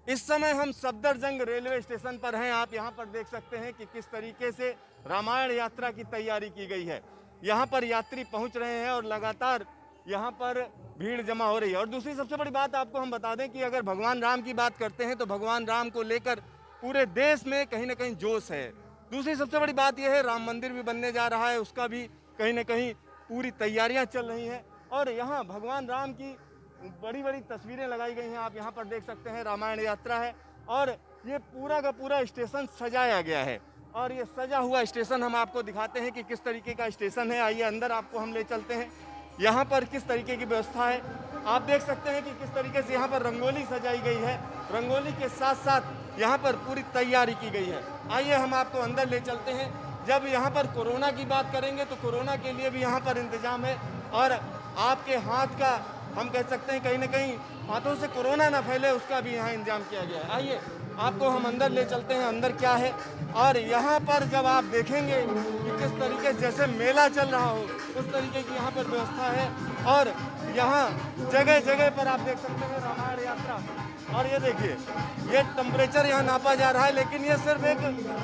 इस समय हम सफदरजंग रेलवे स्टेशन पर हैं। आप यहाँ पर देख सकते हैं कि किस तरीके से रामायण यात्रा की तैयारी की गई है। यहाँ पर यात्री पहुँच रहे हैं और लगातार यहाँ पर भीड़ जमा हो रही है। और दूसरी सबसे बड़ी बात आपको हम बता दें कि अगर भगवान राम की बात करते हैं तो भगवान राम को लेकर पूरे देश में कहीं ना कहीं जोश है। दूसरी सबसे बड़ी बात यह है, राम मंदिर भी बनने जा रहा है, उसका भी कहीं ना कहीं पूरी तैयारियां चल रही हैं। और यहाँ भगवान राम की बड़ी बड़ी तस्वीरें लगाई गई हैं। आप यहाँ पर देख सकते हैं रामायण यात्रा है और ये पूरा का पूरा स्टेशन सजाया गया है। और ये सजा हुआ स्टेशन हम आपको दिखाते हैं कि किस तरीके का स्टेशन है। आइए अंदर आपको हम ले चलते हैं, यहाँ पर किस तरीके की व्यवस्था है। आप देख सकते हैं कि किस तरीके से यहाँ पर रंगोली सजाई गई है। रंगोली के साथ साथ यहाँ पर पूरी तैयारी की गई है। आइए हम आपको अंदर ले चलते हैं। जब यहाँ पर कोरोना की बात करेंगे तो कोरोना के लिए भी यहाँ पर इंतजाम है। और आपके हाथ का, हम कह सकते हैं कहीं ना कहीं हाथों से कोरोना ना फैले, उसका भी यहाँ इंतजाम किया गया है। आइए आपको हम अंदर ले चलते हैं, अंदर क्या है। और यहाँ पर जब आप देखेंगे कि किस तरीके से जैसे मेला चल रहा हो उस तरीके की यहाँ पर व्यवस्था है। और यहाँ जगह जगह पर आप देख सकते हैं रामायण यात्रा। और ये देखिए, ये टेम्परेचर यहाँ नापा जा रहा है, लेकिन ये सिर्फ एक,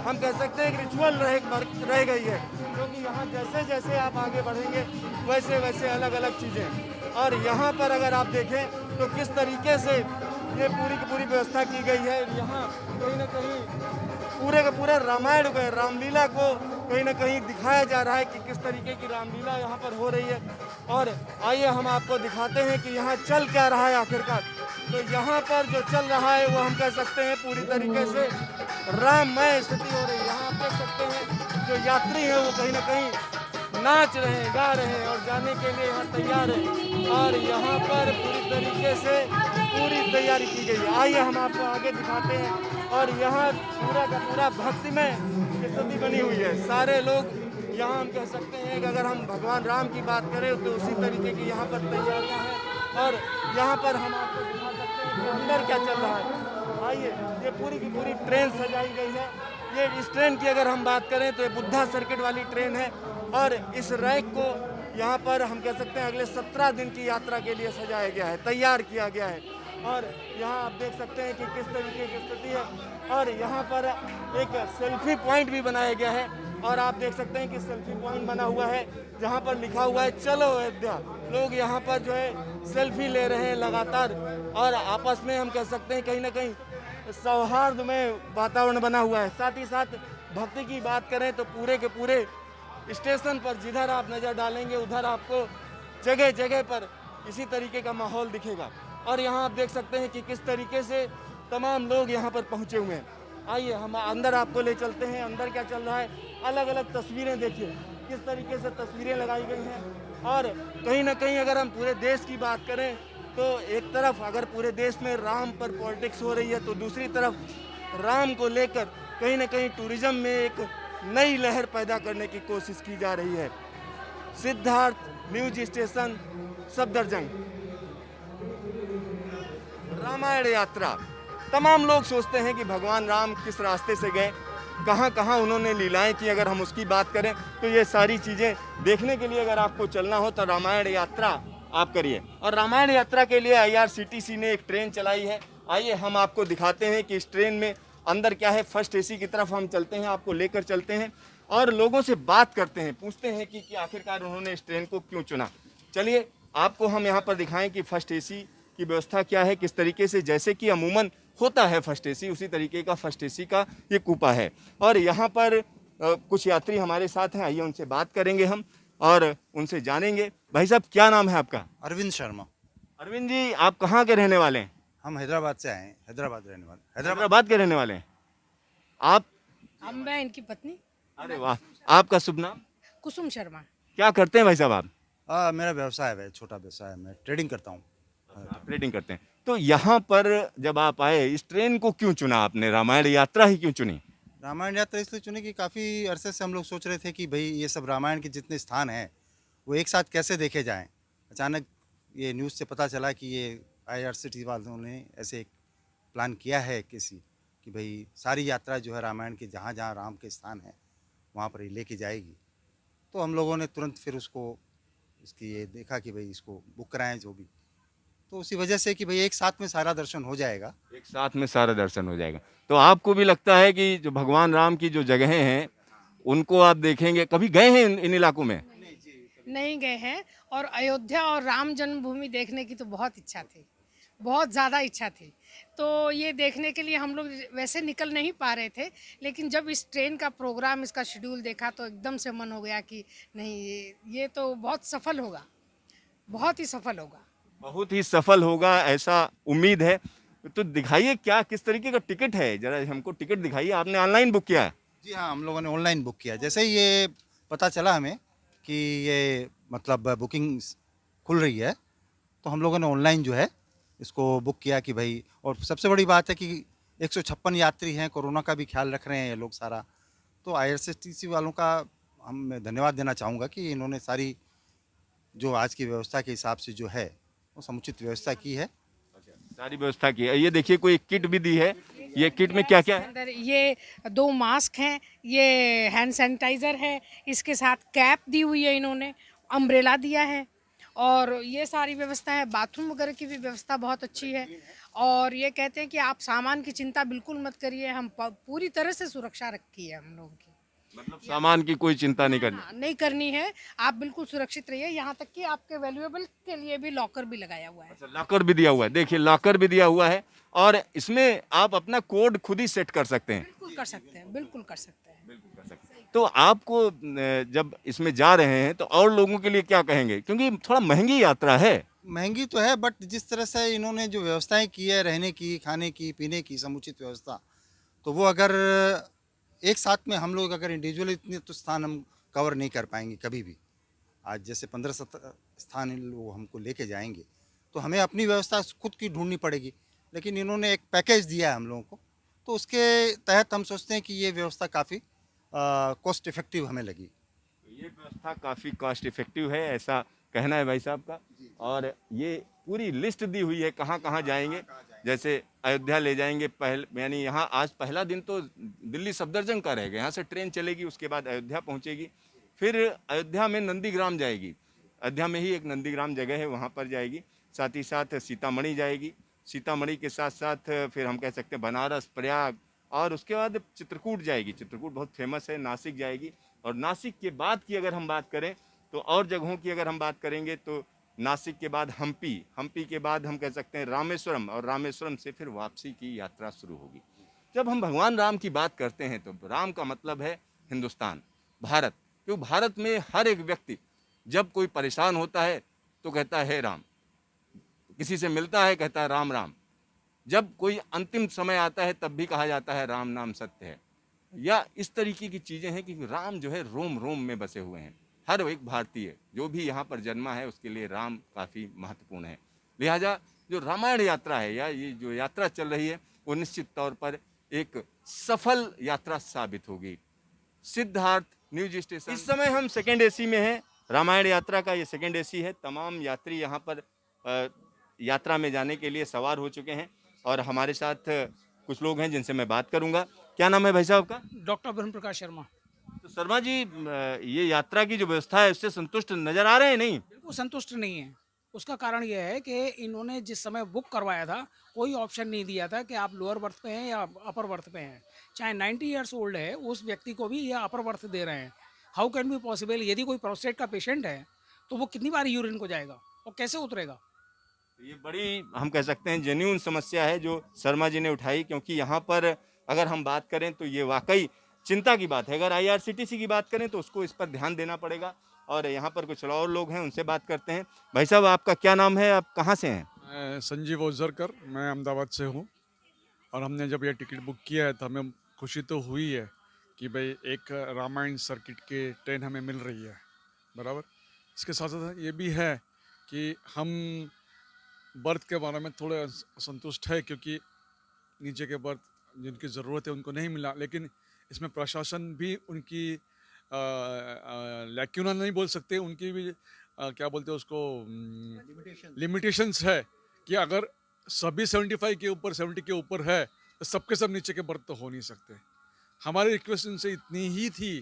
हम कह सकते हैं एक रिचुअल रह गई है, क्योंकि यहाँ जैसे जैसे आप आगे बढ़ेंगे वैसे वैसे अलग अलग चीज़ें। और यहाँ पर अगर आप देखें तो किस तरीके से ये पूरी की पूरी व्यवस्था की गई है। यहाँ कहीं ना कहीं पूरे का पूरा रामायण को, रामलीला को कहीं ना कहीं दिखाया जा रहा है कि किस तरीके की रामलीला यहाँ पर हो रही है। और आइए हम आपको दिखाते हैं कि यहाँ चल क्या रहा है आखिरकार। तो यहाँ पर जो चल रहा है वो हम कह सकते हैं पूरी तरीके से राममय स्थिति हो रही है। यहाँ आप देख सकते हैं जो यात्री हैं वो कहीं ना कहीं नाच रहे हैं, गा रहे हैं और जाने के लिए यहाँ तैयार है। और यहाँ पर पूरी तरीके से पूरी तैयारी की गई है। आइए हम आपको आगे दिखाते हैं। और यहाँ पूरा का पूरा भक्तिमय स्थिति बनी हुई है। सारे लोग यहाँ, हम कह सकते हैं कि अगर हम भगवान राम की बात करें तो उसी तरीके की यहाँ पर तैयारियाँ हैं। और यहाँ पर हम आपको दिखा सकते हैं कि अंदर क्या चल रहा है। आइए, ये पूरी की पूरी ट्रेन सजाई गई है। ये इस ट्रेन की अगर हम बात करें तो ये बुद्धा सर्किट वाली ट्रेन है। और इस रैक को यहाँ पर हम कह सकते हैं अगले 17 दिन की यात्रा के लिए सजाया गया है, तैयार किया गया है। और यहाँ आप देख सकते हैं कि किस तरीके की स्थिति है। और यहाँ पर एक सेल्फी पॉइंट भी बनाया गया है। और आप देख सकते हैं कि सेल्फी पॉइंट बना हुआ है जहाँ पर लिखा हुआ है चलो अयोध्या। लोग यहाँ पर जो है सेल्फी ले रहे हैं लगातार। और आपस में हम कह सकते हैं कहीं ना कहीं सौहार्द में वातावरण बना हुआ है। साथ ही साथ भक्ति की बात करें तो पूरे के पूरे स्टेशन पर जिधर आप नज़र डालेंगे उधर आपको जगह जगह पर इसी तरीके का माहौल दिखेगा। और यहाँ आप देख सकते हैं कि किस तरीके से तमाम लोग यहाँ पर पहुँचे हुए हैं। आइए हम अंदर आपको ले चलते हैं, अंदर क्या चल रहा है। अलग अलग तस्वीरें देखिए, किस तरीके से तस्वीरें लगाई गई हैं। और कहीं ना कहीं अगर हम पूरे देश की बात करें तो एक तरफ अगर पूरे देश में राम पर पॉलिटिक्स हो रही है तो दूसरी तरफ राम को लेकर कहीं ना कहीं टूरिज्म में एक नई लहर पैदा करने की कोशिश की जा रही है। Siddharth news station, Safdarjung. रामायण यात्रा, तमाम लोग सोचते हैं कि भगवान राम किस रास्ते से गए, कहाँ कहाँ उन्होंने लीलाएं की। अगर हम उसकी बात करें तो ये सारी चीज़ें देखने के लिए अगर आपको चलना हो तो रामायण यात्रा आप करिए। और रामायण यात्रा के लिए IRCTC ने एक ट्रेन चलाई है। आइए हम आपको दिखाते हैं कि इस ट्रेन में अंदर क्या है। फर्स्ट AC की तरफ हम चलते हैं, आपको लेकर चलते हैं और लोगों से बात करते हैं, पूछते हैं कि आखिरकार उन्होंने इस ट्रेन को क्यों चुना। चलिए आपको हम यहाँ पर दिखाएं कि फर्स्ट AC की व्यवस्था क्या है, किस तरीके से, जैसे कि अमूमन होता है फर्स्ट AC, उसी तरीके का फर्स्ट AC का ये कूपा है। और यहाँ पर कुछ यात्री हमारे साथ हैं, आइए उनसे बात करेंगे हम और उनसे जानेंगे। भाई साहब, क्या नाम है आपका? अरविंद शर्मा। अरविंद जी, आप कहाँ के रहने वाले हैं? हम हैदराबाद से आए हैं, हैदराबाद रहने वाले, हैदराबाद। हैदराबाद के रहने वाले हैं आप? मैं इनकी पत्नी अरे वाह, आपका शुभ नाम? कुसुम शर्मा। क्या करते हैं भाई साहब आप? मेरा व्यवसाय है, छोटा व्यवसाय है, मैं ट्रेडिंग करता हूँ। आप ट्रेडिंग करते हैं। तो यहाँ पर जब आप आए, इस ट्रेन को क्यों चुना आपने, रामायण यात्रा ही क्यों चुनी? रामायण यात्रा इसलिए चुनी कि काफ़ी अरसे से हम लोग सोच रहे थे कि भाई ये सब रामायण के जितने स्थान हैं वो एक साथ कैसे देखे जाएं। अचानक ये न्यूज़ से पता चला कि ये IRCTC वालों ने ऐसे एक प्लान किया है किसी कि भाई सारी यात्रा जो है रामायण के जहाँ जहाँ राम के स्थान हैं वहाँ पर ये लेके जाएगी। तो हम लोगों ने तुरंत फिर उसको इसकी ये देखा कि भाई इसको बुक कराएं जो भी। तो उसी वजह से कि भाई एक साथ में सारा दर्शन हो जाएगा। एक साथ में सारा दर्शन हो जाएगा। तो आपको भी लगता है कि जो भगवान राम की जो जगहें हैं उनको आप देखेंगे, कभी गए हैं इन इलाकों में? नहीं गए हैं। और अयोध्या और राम जन्मभूमि देखने की तो बहुत इच्छा थी, बहुत ज़्यादा इच्छा थी। तो ये देखने के लिए हम लोग वैसे निकल नहीं पा रहे थे, लेकिन जब इस ट्रेन का प्रोग्राम, इसका शेड्यूल देखा तो एकदम से मन हो गया कि नहीं, ये तो बहुत सफल होगा, बहुत ही सफल होगा। बहुत ही सफल होगा ऐसा उम्मीद है। तो दिखाइए क्या किस तरीके का टिकट है, जरा हमको टिकट दिखाइए। आपने ऑनलाइन बुक किया है? जी हाँ, हम लोगों ने ऑनलाइन बुक किया। जैसे ही ये पता चला हमें कि ये मतलब बुकिंग खुल रही है, तो हम लोगों ने ऑनलाइन जो है इसको बुक किया कि भाई, और सबसे बड़ी बात है कि 156 यात्री हैं, कोरोना का भी ख्याल रख रहे हैं ये लोग सारा। तो आईआरसीटीसी वालों का मैं धन्यवाद देना चाहूँगा कि इन्होंने सारी जो आज की व्यवस्था के हिसाब से जो है वो समुचित व्यवस्था की है। सारी व्यवस्था की है। ये देखिए कोई किट भी दी है। ये किट में क्या क्या है? अंदर ये 2 मास्क हैं, ये हैंड सैनिटाइज़र है, इसके साथ कैप दी हुई है इन्होंने, अम्ब्रेला दिया है, और ये सारी व्यवस्था है। बाथरूम वगैरह की भी व्यवस्था बहुत अच्छी है। और ये कहते हैं कि आप सामान की चिंता बिल्कुल मत करिए, हम पूरी तरह से सुरक्षा रखी है हम लोगों की। मतलब सामान की कोई चिंता नहीं करनी। हाँ, नहीं करनी है, आप बिल्कुल सुरक्षित रहिए। यहाँ तक कि आपके वैल्यूएबल के लिए भी लॉकर भी लगाया हुआ है। अच्छा, लॉकर भी दिया हुआ है। देखिए लॉकर भी दिया हुआ है और इसमें आप अपना कोड खुद ही सेट कर सकते हैं। बिल्कुल कर सकते हैं, बिल्कुल कर सकते हैं। बिल्कुल कर सकते हैं। तो आपको जब इसमें जा रहे हैं तो और लोगों के लिए क्या कहेंगे, क्योंकि थोड़ा महंगी यात्रा है? महंगी तो है, बट जिस तरह से इन्होंने जो व्यवस्थाएं की है, रहने की, खाने की, पीने की समुचित व्यवस्था, तो वो अगर एक साथ में हम लोग अगर इंडिविजुअल इतने तो स्थान हम कवर नहीं कर पाएंगे कभी भी। आज जैसे 15-17 स्थान इन लोग हमको लेके जाएंगे, तो हमें अपनी व्यवस्था खुद की ढूंढनी पड़ेगी। लेकिन इन्होंने एक पैकेज दिया है हम लोगों को, तो उसके तहत हम सोचते हैं कि ये व्यवस्था काफ़ी कॉस्ट इफेक्टिव हमें लगी। ये व्यवस्था काफ़ी कॉस्ट इफेक्टिव है, ऐसा कहना है भाई साहब का। और ये पूरी लिस्ट दी हुई है कहाँ कहाँ जाएंगे। जैसे अयोध्या ले जाएंगे, यानी यहाँ आज पहला दिन तो दिल्ली सफदरजंग का रहेगा। यहाँ से ट्रेन चलेगी, उसके बाद अयोध्या पहुँचेगी, फिर अयोध्या में नंदीग्राम जाएगी। अयोध्या में ही एक नंदीग्राम जगह है, वहाँ पर जाएगी। साथ ही साथ सीतामढ़ी जाएगी। सीतामढ़ी के साथ साथ फिर हम कह सकते हैं बनारस, प्रयाग, और उसके बाद चित्रकूट जाएगी। चित्रकूट बहुत फेमस है। नासिक जाएगी। और नासिक के बाद की अगर हम बात करें तो और जगहों की अगर हम बात करेंगे तो नासिक के बाद हम्पी, हम्पी के बाद हम कह सकते हैं रामेश्वरम, और रामेश्वरम से फिर वापसी की यात्रा शुरू होगी। जब हम भगवान राम की बात करते हैं तो राम का मतलब है हिंदुस्तान, भारत। क्योंकि भारत में हर एक व्यक्ति जब कोई परेशान होता है तो कहता है राम, किसी से मिलता है कहता है राम राम, जब कोई अंतिम समय आता है तब भी कहा जाता है राम नाम सत्य है। या इस तरीके की चीज़ें हैं कि राम जो है रोम रोम में बसे हुए हैं। हर एक भारतीय जो भी यहाँ पर जन्मा है उसके लिए राम काफ़ी महत्वपूर्ण है। लिहाजा जो रामायण यात्रा है या ये जो यात्रा चल रही है वो निश्चित तौर पर एक सफल यात्रा साबित होगी। Siddharth news station. इस समय हम सेकेंड एसी में हैं। रामायण यात्रा का ये सेकेंड एसी है। तमाम यात्री यहाँ पर यात्रा में जाने के लिए सवार हो चुके हैं और हमारे साथ कुछ लोग हैं जिनसे मैं बात करूंगा। क्या नाम है भाई साहब का? डॉक्टर ब्रह्म प्रकाश शर्मा। तो शर्मा जी, ये यात्रा की जो व्यवस्था है उससे संतुष्ट नजर आ रहे हैं? नहीं, बिल्कुल संतुष्ट नहीं है। उसका कारण यह है कि इन्होंने जिस समय बुक करवाया था कोई ऑप्शन नहीं दिया था कि आप लोअर बर्थ पे हैं या अपर बर्थ पे हैं। चाहे 90 ईयर्स ओल्ड है उस व्यक्ति को भी ये अपर बर्थ दे रहे हैं। How can be possible? यदि कोई प्रोस्टेट का पेशेंट है तो वो कितनी बार यूरिन को जाएगा और कैसे उतरेगा? ये बड़ी हम कह सकते हैं जेन्युइन समस्या है जो शर्मा जी ने उठाई। क्योंकि यहाँ पर अगर हम बात करें तो ये वाकई चिंता की बात है। अगर आईआरसीटीसी की बात करें तो उसको इस पर ध्यान देना पड़ेगा। और यहाँ पर कुछ और लोग हैं, उनसे बात करते हैं। भाई साहब, आपका क्या नाम है? आप कहाँ से हैं? मैं संजीव ओझरकर, मैं अहमदाबाद से हूँ। और हमने जब ये टिकट बुक किया है तो हमें खुशी तो हुई है कि भाई एक रामायण सर्किट की ट्रेन हमें मिल रही है, बराबर। इसके साथ साथ ये भी है कि हम बर्थ के बारे में थोड़े असंतुष्ट है क्योंकि नीचे के बर्थ जिनकी ज़रूरत है उनको नहीं मिला। लेकिन इसमें प्रशासन भी उनकी लैक्यूना नहीं बोल सकते, उनकी भी क्या बोलते हैं उसको, लिमिटेशंस है कि अगर सभी 75 के ऊपर 70 के ऊपर है तो सबके सब नीचे के बर्थ तो हो नहीं सकते। हमारी रिक्वेस्ट इनसे इतनी ही थी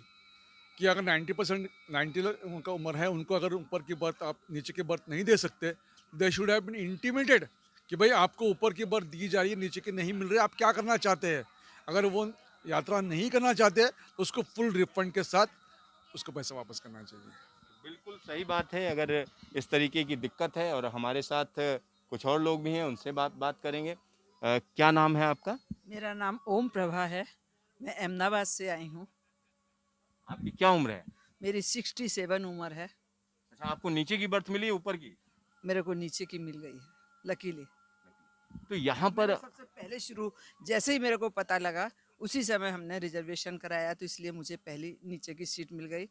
कि अगर 90% 90 उनका उम्र है, उनको अगर ऊपर की बर्थ आप नीचे के बर्थ नहीं दे सकते they should have been intimated कि भाई आपको ऊपर की बर्थ दी जा रही है, नीचे की नहीं मिल रही है, आप क्या करना चाहते हैं। अगर वो यात्रा नहीं करना चाहते हैं तो उसको फुल रिफंड के साथ उसको पैसा वापस करना चाहिए। बिल्कुल सही बात है। अगर इस तरीके की दिक्कत है और हमारे साथ कुछ और लोग भी हैं, उनसे बात करेंगे। क्या नाम है आपका? मेरा नाम ओम प्रभा है। मैं अहमदाबाद से आई हूँ। आपकी क्या उम्र है? मेरी 67 उम्र है। अच्छा, आपको नीचे की बर्थ मिली, ऊपर की? मेरे को नीचे की मिल गई है लकीली। तो यहाँ पर मैंने सबसे पहले शुरू जैसे ही मेरे को पता लगा उसी समय हमने रिजर्वेशन कराया, तो इसलिए मुझे पहली नीचे की सीट मिल गई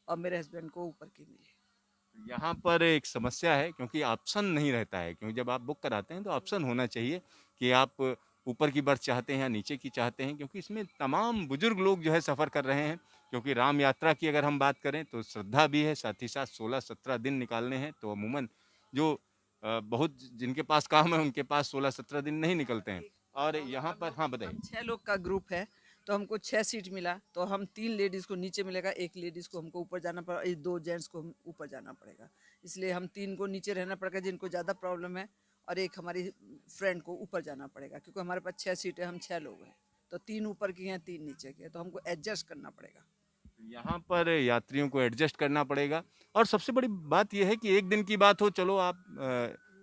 और मेरे हस्बैंड को ऊपर की मिली। यहाँ पर एक समस्या है, क्योंकि ऑप्शन नहीं रहता है। क्योंकि जब आप बुक कराते हैं तो ऑप्शन होना चाहिए कि आप ऊपर की बर्थ चाहते हैं या नीचे की चाहते हैं, क्योंकि इसमें तमाम बुजुर्ग लोग जो है सफ़र कर रहे हैं। क्योंकि राम यात्रा की अगर हम बात करें तो श्रद्धा भी है, साथ ही साथ 16-17 दिन निकालने हैं। तो अमूमन जो बहुत जिनके पास काम है उनके पास 16-17 दिन नहीं निकलते हैं। और यहाँ पर हाँ बताइए। 6 लोग का ग्रुप है तो हमको 6 सीट मिला, तो हम 3 लेडीज़ को नीचे मिलेगा, 1 लेडीज़ को हमको ऊपर जाना पड़ा, 2 जेंट्स को हम ऊपर जाना पड़ेगा। इसलिए हम 3 को नीचे रहना पड़ेगा जिनको ज़्यादा प्रॉब्लम है, और 1 हमारी फ्रेंड को ऊपर जाना पड़ेगा, क्योंकि हमारे पास 6 सीटें, हम 6 लोग हैं, तो 3 ऊपर की हैं, 3 नीचे की हैं, तो हमको एडजस्ट करना पड़ेगा। यहाँ पर यात्रियों को एडजस्ट करना पड़ेगा। और सबसे बड़ी बात यह है कि एक दिन की बात हो, चलो आप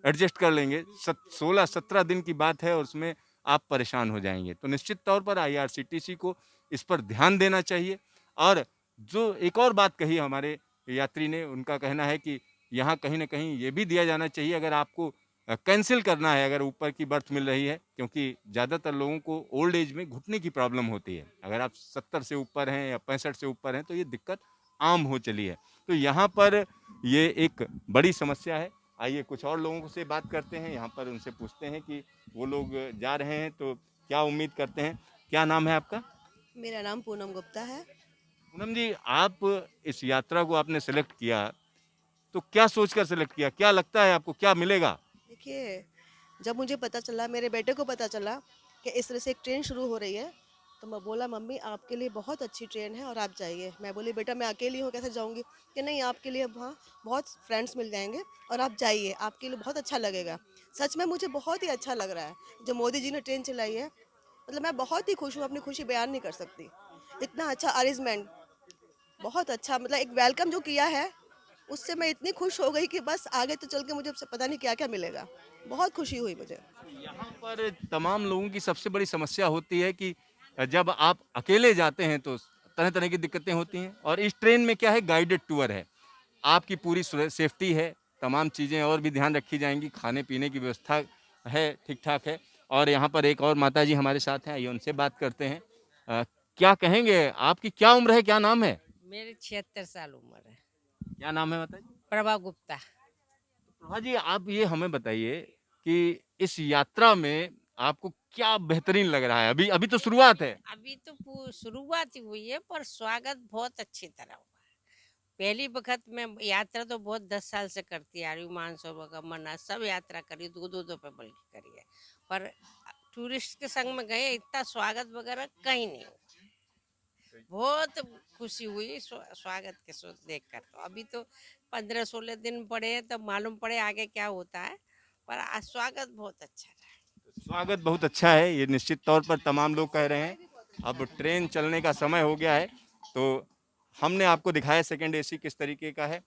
एडजस्ट कर लेंगे। 16-17 दिन की बात है और उसमें आप परेशान हो जाएंगे। तो निश्चित तौर पर IRCTC को इस पर ध्यान देना चाहिए। और जो एक और बात कही हमारे यात्री ने, उनका कहना है कि यहाँ कहीं ना कहीं ये भी दिया जाना चाहिए, अगर आपको कैंसिल करना है, अगर ऊपर की बर्थ मिल रही है, क्योंकि ज़्यादातर लोगों को ओल्ड एज में घुटने की प्रॉब्लम होती है। अगर आप 70 से ऊपर हैं या 65 से ऊपर हैं तो ये दिक्कत आम हो चली है। तो यहाँ पर ये एक बड़ी समस्या है। आइए कुछ और लोगों से बात करते हैं, यहाँ पर उनसे पूछते हैं कि वो लोग जा रहे हैं तो क्या उम्मीद करते हैं। क्या नाम है आपका? मेरा नाम पूनम गुप्ता है। पूनम जी, आप इस यात्रा को आपने सेलेक्ट किया तो क्या सोचकर सेलेक्ट किया? क्या लगता है आपको क्या मिलेगा? देखिए, जब मुझे पता चला, मेरे बेटे को पता चला कि इस तरह से एक ट्रेन शुरू हो रही है, तो मैं बोला मम्मी आपके लिए बहुत अच्छी ट्रेन है और आप जाइए। मैं बोली बेटा मैं अकेली हूँ कैसे जाऊँगी? कि नहीं, आपके लिए वहाँ बहुत फ्रेंड्स मिल जाएंगे और आप जाइए, आपके लिए बहुत अच्छा लगेगा। सच में मुझे बहुत ही अच्छा लग रहा है जो मोदी जी ने ट्रेन चलाई है। मतलब मैं बहुत ही खुश हूँ, अपनी खुशी बयान नहीं कर सकती। इतना अच्छा अरेंजमेंट, बहुत अच्छा, मतलब एक वेलकम जो किया है उससे मैं इतनी खुश हो गई कि बस आगे तो चल के मुझे पता नहीं क्या क्या मिलेगा। बहुत खुशी हुई मुझे। यहाँ पर तमाम लोगों की सबसे बड़ी समस्या होती है कि जब आप अकेले जाते हैं तो तरह तरह की दिक्कतें होती हैं। और इस ट्रेन में क्या है, गाइडेड टूर है, आपकी पूरी सेफ्टी है, तमाम चीज़ें और भी ध्यान रखी जाएंगी, खाने पीने की व्यवस्था है, ठीक ठाक है। और यहाँ पर एक और माता जी हमारे साथ हैं, आइए उनसे बात करते हैं। क्या कहेंगे, आपकी क्या उम्र है, क्या नाम है? मेरी 76 साल उम्र है। क्या नाम है माता जी? प्रभा गुप्ता। प्रभा जी, आप ये हमें बताइए कि इस यात्रा में आपको क्या बेहतरीन लग रहा है? अभी अभी तो शुरुआत है। अभी तो शुरुआत ही हुई है, पर स्वागत बहुत अच्छी तरह हुआ है। पहली वक्त में यात्रा तो बहुत 10 साल से करती आ रही हूँ, मानसरोवर का मन्नाथ सब यात्रा करी, दो पे बल्कि करी है, पर टूरिस्ट के संग में गए, इतना स्वागत वगैरह कहीं नहीं हुआ। बहुत खुशी हुई स्वागत के देखकर। तो अभी तो 15-16 दिन पड़े हैं, तब मालूम पड़े आगे क्या होता है, पर आज स्वागत बहुत अच्छा रहा। स्वागत बहुत अच्छा है, ये निश्चित तौर पर तमाम लोग कह रहे हैं। अब ट्रेन चलने का समय हो गया है, तो हमने आपको दिखाया सेकंड AC किस तरीके का है।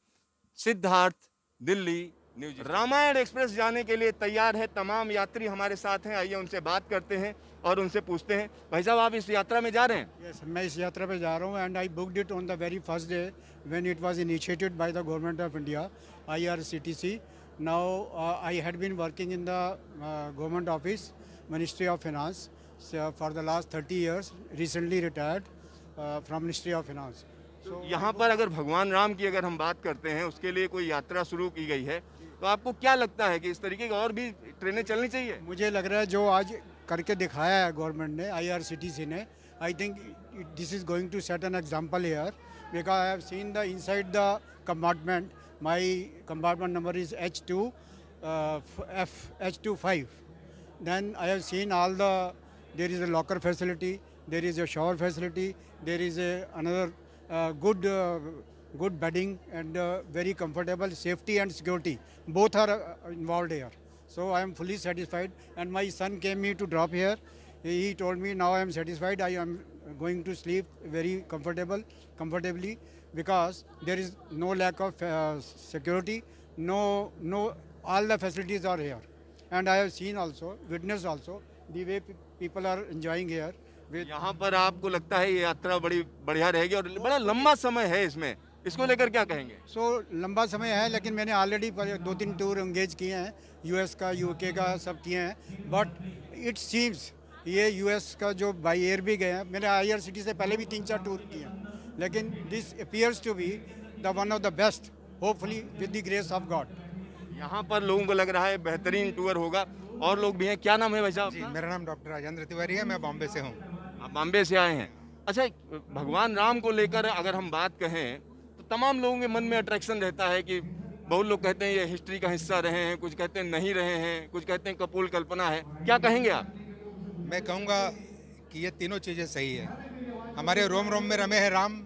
सिद्धार्थ, दिल्ली न्यूज। रामायण एक्सप्रेस जाने के लिए तैयार है, तमाम यात्री हमारे साथ हैं। आइए उनसे बात करते हैं और उनसे पूछते हैं। भाई साहब, आप इस यात्रा में जा रहे हैं? यस, मैं इस यात्रा पे जा रहा हूँ and I booked it on the very first day when it was initiated by the government of India, IRCTC. Now I had been working in the government office, ministry of finance, for the last 30 years, recently retired from ministry of finance. तो यहाँ पर अगर भगवान राम की अगर हम बात करते हैं, उसके लिए कोई यात्रा शुरू की गई है, तो आपको क्या लगता है कि इस तरीके की और भी ट्रेनें चलनी चाहिए? मुझे लग रहा है जो आज करके दिखाया है गवर्नमेंट ने, IRCTC ने, I think this is going to set an example here, because I have seen the inside the compartment. My compartment number is H25. Then I have seen all there is a locker facility, there is a shower facility, there is another good good bedding and very comfortable. Safety and security both are involved here. So I am fully satisfied. And my son came me to drop here. He told me now I am satisfied. I am going to sleep very comfortably because there is no lack of security. No, all the facilities are here. And I have seen also, witnessed also the way people are enjoying here. यहाँ पर आपको लगता है ये यात्रा बड़ी बढ़िया रहेगी और बड़ा लंबा समय है इसमें, इसको लेकर क्या कहेंगे? लंबा समय है, लेकिन मैंने ऑलरेडी 2-3 टूर एंगेज किए हैं, यूएस का, यूके का सब किए हैं. बट इट सीम्स ये यूएस का जो बाई एयर भी गए हैं, मैंने IRCTC से पहले भी 3-4 टूर किए हैं, लेकिन this appears to be the one of the best, hopefully with the grace of God. यहाँ पर लोगों को लग रहा है बेहतरीन टूर होगा. और लोग भी हैं. क्या नाम है भाई साहब? जी, मेरा नाम डॉक्टर राजेंद्र तिवारी है, मैं बॉम्बे से हूँ. आप बॉम्बे से आए हैं. अच्छा, भगवान राम को लेकर अगर हम बात कहें तो तमाम लोगों के मन में अट्रैक्शन रहता है कि बहुत लोग कहते हैं ये हिस्ट्री का हिस्सा रहे हैं, कुछ कहते हैं नहीं रहे हैं, कुछ कहते हैं कपोल कल्पना है. क्या कहेंगे आप? मैं कहूँगा कि ये तीनों चीज़ें सही है. हमारे रोम रोम में रमे हैं राम,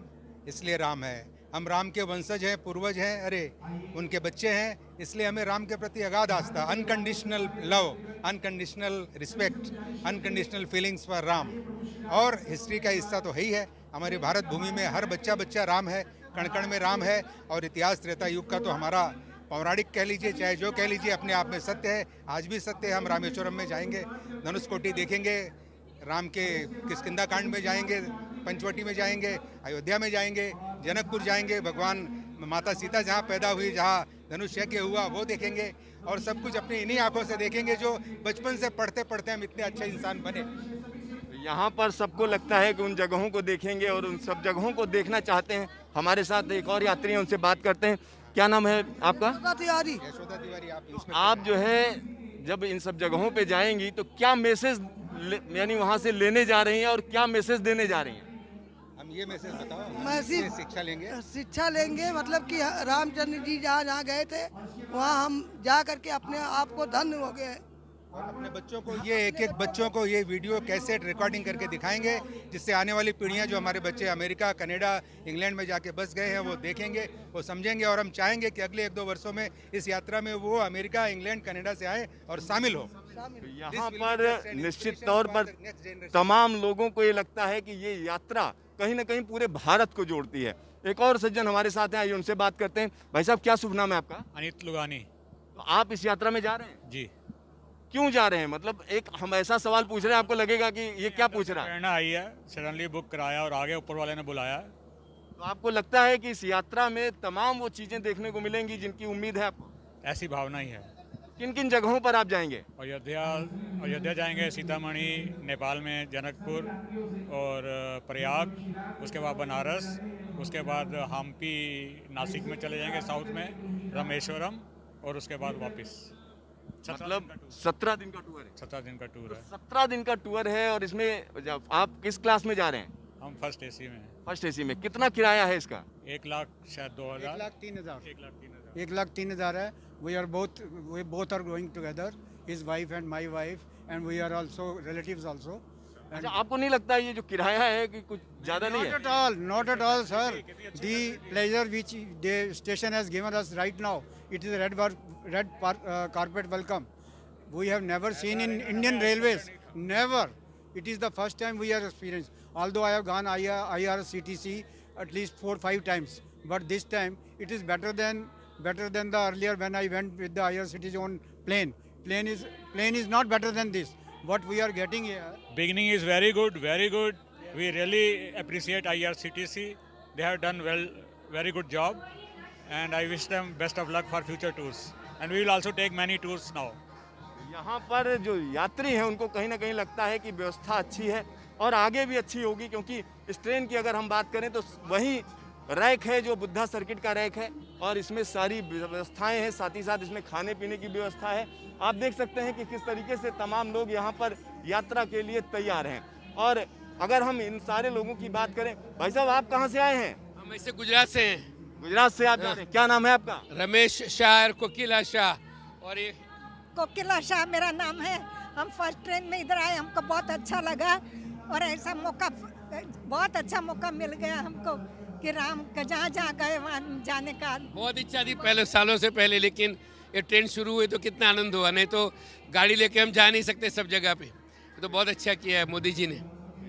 इसलिए राम है. हम राम के वंशज हैं, पूर्वज हैं, अरे उनके बच्चे हैं, इसलिए हमें राम के प्रति अगाध आस्था, unconditional love, unconditional respect, unconditional feelings for Ram. और हिस्ट्री का हिस्सा तो है ही है. हमारी भारत भूमि में हर बच्चा राम है, कण कण में राम है. और इतिहास त्रेता युग का तो हमारा पौराणिक कह लीजिए, चाहे जो कह लीजिए, अपने आप में सत्य है. आज भी सत्य है. हम रामेश्वरम में जाएंगे, धनुषकोटी देखेंगे, राम के किष्किंधा कांड में जाएंगे, पंचवटी में जाएंगे, अयोध्या में जाएंगे, जनकपुर जाएंगे, भगवान माता सीता जहाँ पैदा हुई, जहाँ धनुष यज्ञ हुआ, वो देखेंगे. और सब कुछ अपनी इन्हीं आंखों से देखेंगे जो बचपन से पढ़ते पढ़ते हम इतने अच्छे इंसान बने. यहाँ पर सबको लगता है कि उन जगहों को देखेंगे और उन सब जगहों को देखना चाहते हैं. हमारे साथ एक और यात्री हैं, उनसे बात करते हैं. क्या नाम है आपका? यशोदा तिवारी. आप जो है जब इन सब जगहों पे जाएंगी तो क्या मैसेज यानी वहाँ से लेने जा रही हैं और क्या मैसेज देने जा रही हैं? हम ये मैसेज बताओ. मैसेज शिक्षा लेंगे, मतलब कि रामचंद्र जी जहाँ जहाँ गए थे वहाँ हम जा करके अपने आप को धन्य हो गए. और अपने बच्चों को ये एक बच्चों को ये वीडियो कैसेट रिकॉर्डिंग करके दिखाएंगे, जिससे आने वाली पीढ़ियां, जो हमारे बच्चे अमेरिका, कनाडा, इंग्लैंड में जाके बस गए हैं, वो देखेंगे, वो समझेंगे. और हम चाहेंगे कि अगले 1-2 वर्षों में इस यात्रा में वो अमेरिका, इंग्लैंड, कनाडा से आए और शामिल हो. यहाँ पर निश्चित तौर पर तमाम लोगों को ये लगता है कि ये यात्रा कहीं ना कहीं पूरे भारत को जोड़ती है. एक और सज्जन हमारे साथ हैं, आइए उनसे बात करते हैं. भाई साहब, क्या शुभ नाम है आपका? अनित लुगानी. तो आप इस यात्रा में जा रहे हैं? जी. क्यों जा रहे हैं? मतलब एक हम ऐसा सवाल पूछ रहे हैं, आपको लगेगा कि ये क्या पूछ रहा है. प्रेरणा आई है, सडनली बुक कराया और आगे ऊपर वाले ने बुलाया. तो आपको लगता है कि इस यात्रा में तमाम वो चीजें देखने को मिलेंगी जिनकी उम्मीद है आपको? ऐसी भावना ही है. किन किन जगहों पर आप जाएंगे? अयोध्या जाएंगे, सीतामढ़ी, नेपाल में जनकपुर और प्रयाग, उसके बाद बनारस, उसके बाद हम्पी नासिक में चले जाएंगे साउथ में, रामेश्वरम, और उसके बाद वापस. मतलब 17 दिन का टूर है. 17 दिन का टूर है. 17 दिन का टूर है. और इसमें आप किस क्लास में जा रहे हैं? हम फर्स्ट एसी में. फर्स्ट एसी में. कितना किराया है इसका? 1 लाख शायद 2,000. 1,03,000 है. We both are going together, his wife and my wife, and we are also relatives also. अच्छा, आपको नहीं लगता ये जो किराया है कि कुछ ज्यादा नहीं है? Not at all, sir. The pleasure which the station has given us right now, it is a red carpet welcome. We have never seen in Indian Railways. Never. It is the first time we are experienced. Although I have gone IRCTC at least 4-5 times, but this time it is better than the earlier when I went with the IRCTC on plane. Plane is not better than this. What we are getting here. Beginning is very good, very good. We really appreciate IRCTC. They have done very good job, and I wish them best of luck for future tours. And we will also take many tours now. यहाँ पर जो यात्री हैं उनको कहीं ना कहीं लगता है कि व्यवस्था अच्छी है और आगे भी अच्छी होगी, क्योंकि इस ट्रेन की अगर हम बात करें तो वही रैक है जो बुद्धा सर्किट का रैक है और इसमें सारी व्यवस्थाएं हैं, साथ ही साथ इसमें खाने पीने की व्यवस्था है. आप देख सकते हैं कि किस तरीके से तमाम लोग यहाँ पर यात्रा के लिए तैयार हैं. और अगर हम इन सारे लोगों की बात करें, भाई साहब आप कहाँ से आए हैं? हम ऐसे गुजरात से हैं. गुजरात से आप जा रहे हैं. क्या नाम है आपका? रमेश शाह, कोकिला शाह. और ये कोकिला शाह मेरा नाम है. हम फर्स्ट ट्रेन में इधर आए, हमको बहुत अच्छा लगा और ऐसा मौका, बहुत अच्छा मौका मिल गया हमको कि राम जहाँ जहाँ गए वहाँ जाने का। बहुत इच्छा थी पहले, सालों से पहले, लेकिन ये ट्रेन शुरू हुई तो कितना आनंद हुआ। नहीं तो गाड़ी लेके हम जा नहीं सकते सब जगह पे। तो बहुत अच्छा किया है मोदी जी ने।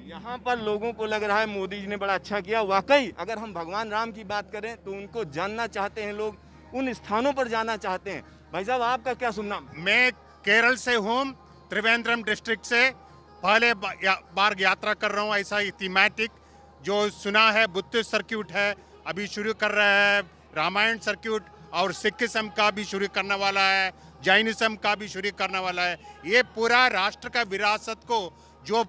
यहाँ पर लोगों को लग रहा है मोदी जी ने बड़ा अच्छा किया। वाकई अगर हम भगवान राम की बात करें तो उनको जानना चाहते हैं लोग, उन स्थानों पर जाना चाहते हैं। भाई साहब, आपका क्या सुनना? मैं केरल से हूँ, त्रिवेंद्रम डिस्ट्रिक्ट से पहले बार यात्रा कर रहा हूँ। ऐसा ही थीमेटिक जो सुना है, बुद्धिस्ट सर्क्यूट है, अभी शुरू कर रहे हैं रामायण सर्क्यूट, और सिखिज्म का भी शुरू करने वाला है, जैनिज्म का भी शुरू करने वाला है। ये पूरा राष्ट्र का विरासत को जो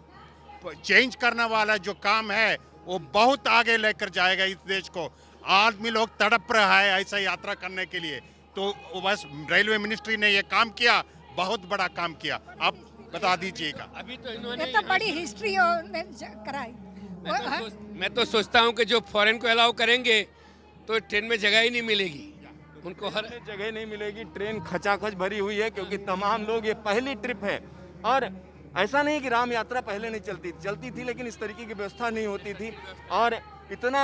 चेंज करने वाला जो काम है वो बहुत आगे लेकर जाएगा इस देश को। आदमी लोग तड़प रहा है ऐसा यात्रा करने के लिए, तो बस रेलवे मिनिस्ट्री ने ये काम किया, बहुत बड़ा काम किया। आप बता दीजिएगा। अभी तो इन्होंने ये तो बड़ी हिस्ट्री कराई। मैं तो सोचता हूँ कि जो फॉरेन को अलाउ करेंगे तो ट्रेन में जगह ही नहीं मिलेगी उनको, हर जगह नहीं मिलेगी। ट्रेन खचाखच भरी हुई है क्योंकि तमाम लोग, ये पहली ट्रिप है। और ऐसा नहीं कि राम यात्रा पहले नहीं चलती थी, लेकिन इस तरीके की व्यवस्था नहीं होती थी। और इतना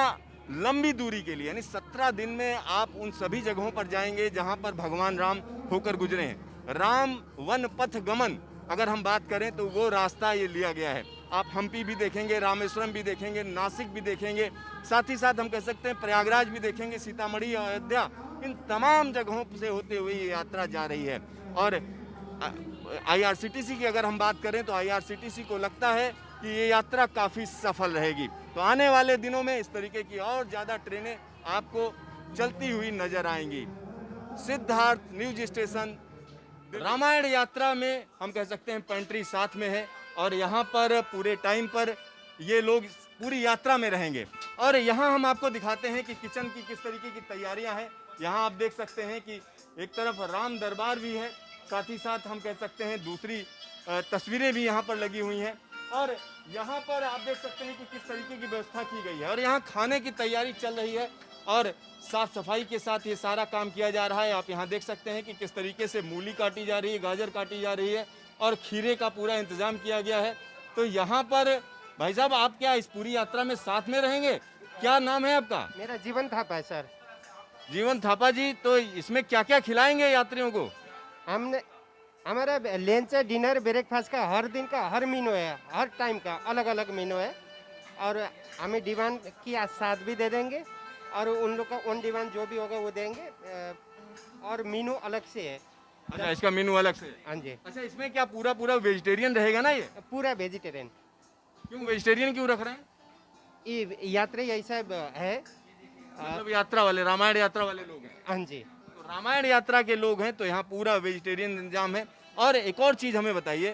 लंबी दूरी के लिए, यानी 17 दिन में आप उन सभी जगहों पर जाएंगे जहां पर भगवान राम होकर गुजरे हैं। राम वन पथ गमन अगर हम बात करें तो वो रास्ता ये लिया गया है। आप हम्पी भी देखेंगे, रामेश्वरम भी देखेंगे, नासिक भी देखेंगे, साथ ही साथ हम कह सकते हैं प्रयागराज भी देखेंगे, सीतामढ़ी, अयोध्या, इन तमाम जगहों से होते हुए ये यात्रा जा रही है। और IRCTC की अगर हम बात करें तो IRCTC को लगता है कि ये यात्रा काफ़ी सफल रहेगी। तो आने वाले दिनों में इस तरीके की और ज़्यादा ट्रेनें आपको चलती हुई नजर आएंगी। Siddharth, news station. रामायण यात्रा में हम कह सकते हैं पेंट्री साथ में है और यहाँ पर पूरे टाइम पर ये लोग पूरी यात्रा में रहेंगे। और यहाँ हम आपको दिखाते हैं कि किचन की किस तरीके की तैयारियाँ हैं। यहाँ आप देख सकते हैं कि एक तरफ राम दरबार भी है, साथ ही साथ हम कह सकते हैं दूसरी तस्वीरें भी यहाँ पर लगी हुई हैं। और यहाँ पर आप देख सकते हैं कि किस तरीके की व्यवस्था की गई है। और यहाँ खाने की तैयारी चल रही है और साफ सफाई के साथ ये सारा काम किया जा रहा है। आप यहाँ देख सकते हैं कि किस तरीके से मूली काटी जा रही है, गाजर काटी जा रही है और खीरे का पूरा इंतजाम किया गया है। तो यहाँ पर भाई साहब, आप क्या इस पूरी यात्रा में साथ में रहेंगे? क्या नाम है आपका? मेरा जीवन थापा है सर। जीवन थापा जी, तो इसमें क्या क्या खिलाएंगे यात्रियों को? हमने हमारा लंच, डिनर, ब्रेकफास्ट का हर दिन का हर मेनू है, हर टाइम का अलग अलग मेनू है। और हमें दीवान की साथ भी दे देंगे और उन लोग का ऑन दीवान जो भी होगा वो देंगे। और मेनू अलग से है। अच्छा, इसका मेनू अलग से? हाँ जी। अच्छा, इसमें क्या पूरा वेजिटेरियन रहेगा ना? ये पूरा वेजिटेरियन। क्यों वेजिटेरियन क्यों रख रहे हैं? ये यात्रा ऐसा है, मतलब यात्रा वाले, रामायण यात्रा वाले लोग हैं। हाँ जी, तो रामायण यात्रा के लोग हैं तो यहाँ पूरा वेजिटेरियन इंतजाम है। और एक और चीज़ हमें बताइए